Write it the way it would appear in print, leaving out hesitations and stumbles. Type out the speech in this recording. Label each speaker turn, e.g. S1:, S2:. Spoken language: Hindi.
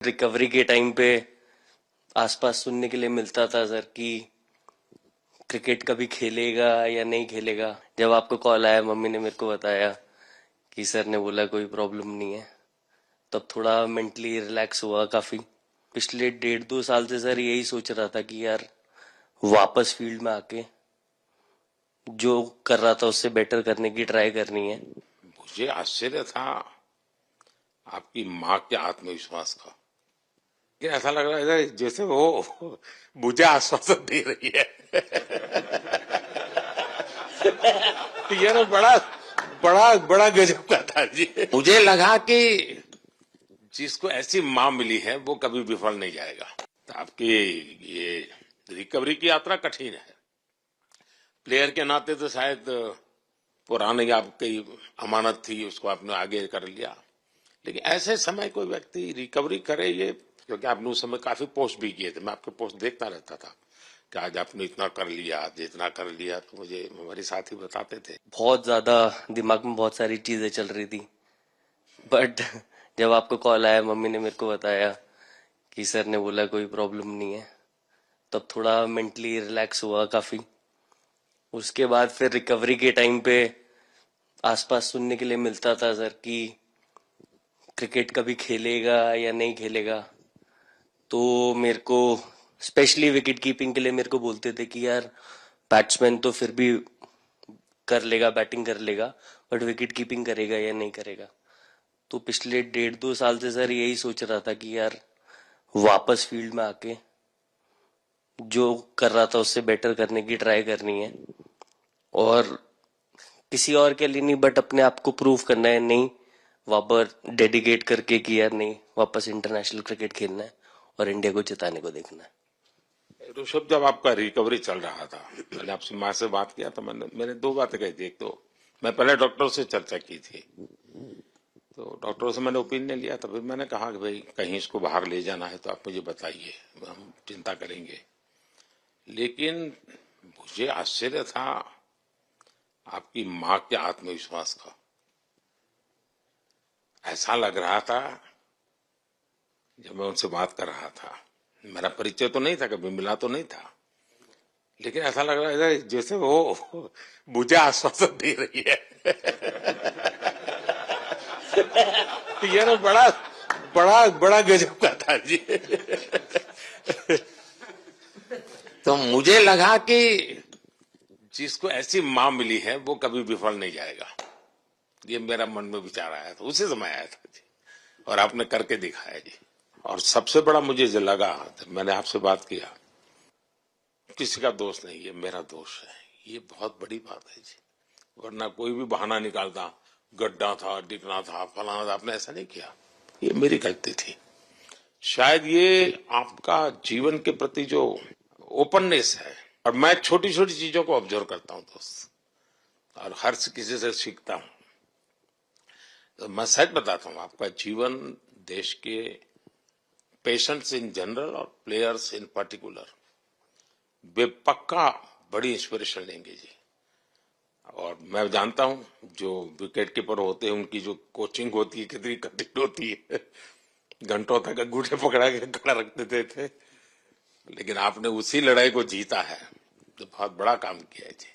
S1: रिकवरी के टाइम पे आसपास सुनने के लिए मिलता था सर कि क्रिकेट कभी खेलेगा या नहीं खेलेगा। जब आपको कॉल आया, मम्मी ने मेरे को बताया कि सर ने बोला कोई प्रॉब्लम नहीं है, तब थोड़ा मेंटली रिलैक्स हुआ काफी। पिछले 1.5-2 साल से सर यही सोच रहा था कि यार वापस फील्ड में आके जो कर रहा था उससे बेटर करने की ट्राई करनी है।
S2: मुझे आश्चर्य था आपकी माँ के आत्मविश्वास का। कि ऐसा लग रहा है जैसे वो मुझे आश्वासन दे रही है। ये ना बड़ा बड़ा बड़ा गजब का था जी। मुझे लगा कि जिसको ऐसी माँ मिली है वो कभी विफल नहीं जाएगा। तो आपकी ये रिकवरी की यात्रा कठिन है। प्लेयर के नाते तो शायद पुरानी आपकी अमानत थी, उसको आपने आगे कर लिया। लेकिन ऐसे समय कोई व्यक्ति रिकवरी करे, ये क्योंकि आपने उस समय काफी पोस्ट भी किए थे, मैं आपके पोस्ट देखता रहता था कि आज आपने इतना कर लिया, आज इतना कर लिया, तो मुझे हमारे साथी बताते थे।
S1: बहुत ज्यादा दिमाग में बहुत सारी चीजें चल रही थी, बट जब आपको कॉल आया, मम्मी ने मेरे को बताया कि सर ने बोला कोई प्रॉब्लम नहीं है, तब थोड़ा मेंटली रिलैक्स हुआ काफी। उसके बाद फिर रिकवरी के टाइम पे आसपास सुनने के लिए मिलता था सर कि क्रिकेट कभी खेलेगा या नहीं खेलेगा। तो मेरे को स्पेशली विकेट कीपिंग के लिए मेरे को बोलते थे कि यार बैट्समैन तो फिर भी कर लेगा, बैटिंग कर लेगा, बट विकेट कीपिंग करेगा या नहीं करेगा। तो पिछले 1.5-2 साल से सर यही सोच रहा था कि यार वापस फील्ड में आके जो कर रहा था उससे बेटर करने की ट्राई करनी है, और किसी और के लिए नहीं बट अपने आप को प्रूव करना है। नहीं, वापस डेडिकेट करके कि यार नहीं, वापस इंटरनेशनल क्रिकेट खेलना है और इंडिया को जिताने को देखना है।
S2: ऋषभ, जब आपका रिकवरी चल रहा था, मैंने आपसे माँ से बात किया तो मैंने दो बातें कही थी। एक तो मैं पहले डॉक्टर से चर्चा की थी, तो डॉक्टरों से मैंने ओपिनियन लिया, तो फिर मैंने कहा कि भाई कहीं इसको बाहर ले जाना है तो आप मुझे बताइए, हम चिंता करेंगे। लेकिन मुझे आश्चर्य था आपकी माँ के आत्मविश्वास का। ऐसा लग रहा था जब मैं उनसे बात कर रहा था, मेरा परिचय तो नहीं था, कभी मिला तो नहीं था, लेकिन ऐसा लग रहा है जैसे वो मुझे आश्वासन दे रही है। ये ना बड़ा बड़ा बड़ा गजब का था जी। तो मुझे लगा कि जिसको ऐसी माँ मिली है वो कभी विफल नहीं जाएगा। ये मेरा मन में विचार आया था, उसी समय आया था जी, और आपने करके दिखाया जी। और सबसे बड़ा मुझे जो लगा, मैंने आपसे बात किया, किसी का दोष नहीं, ये मेरा दोष है, ये बहुत बड़ी बात है जी। वरना कोई भी बहाना निकालता, गड्ढा था, डिगना था, फलाना था, आपने ऐसा नहीं किया, ये मेरी गलती थी। शायद ये आपका जीवन के प्रति जो ओपननेस है, और मैं छोटी छोटी चीजों को ऑब्जर्व करता हूं दोस्त, और हर किसी से सीखता हूं। तो मैं सच बताता हूं, आपका जीवन देश के पेशेंट्स इन जनरल और प्लेयर्स इन पर्टिकुलर वे पक्का बड़ी इंस्पिरेशन लेंगे जी। और मैं जानता हूं जो विकेट कीपर होते हैं उनकी जो कोचिंग होती है कितनी कठिन होती है। घंटों तक अंगूठे पकड़ा के खड़ा रख देते थे, लेकिन आपने उसी लड़ाई को जीता है, तो बहुत बड़ा काम किया है जी।